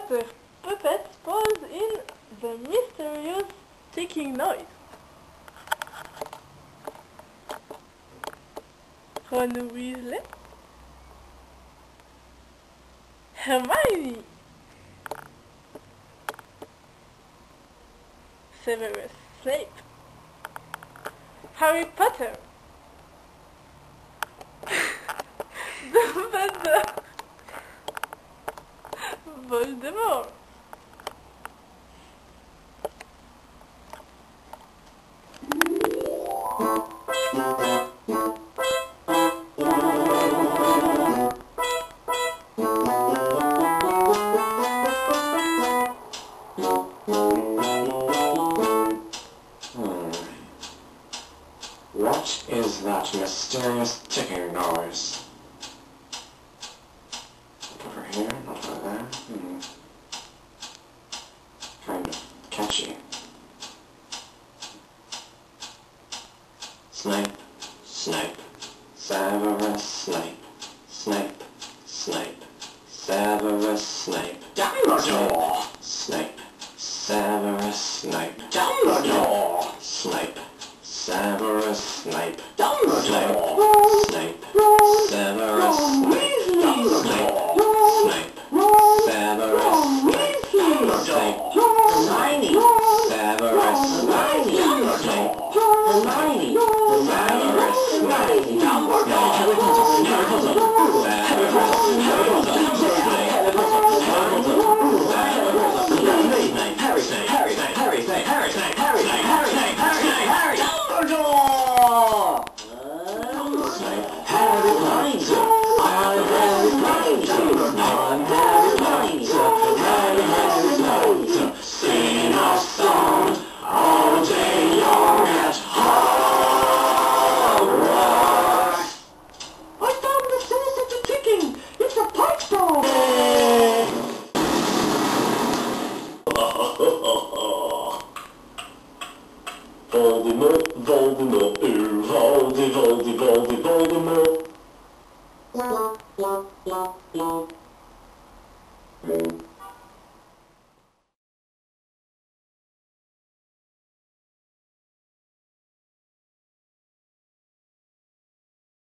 Potter puppet pose in the mysterious ticking noise. Ron Weasley, Hermione, Severus Snape, Harry Potter, Dumbledore, Voldemort. What is that mysterious ticking noise? Not over here, not over there. Kind of catchy. Snape, Snape, Severus Snape, Snape, Snape, Severus Snape, Dumbledore, Snape, Severus Snape, Dumbledore, Snape, Severus Snape, Dumbledore, Snape, Severus Snape, Dumbledore, Snape, Severus Snape, Dumbledore, Hermione, Severus Snape, Dumbledore, Hermione, Severus Snape, Dumbledore, Harry Potter, Harry Potter, Harry Potter, Harry Potter, Harry Potter, Harry Snape, Harry Snape, Harry Snape, Harry Snape, Harry Snape, Harry Snape, Harry Snape, Harry Dumbledore! Harry Potter, I'm Harry Potter, I'm Harry Potter, Harry Potter, singing our song all day long at Hogwarts. I found the sinister ticking. It's a pipe bomb. Voldemort, Voldemort, ooh, Voldy, Voldy, Voldy, Voldemort.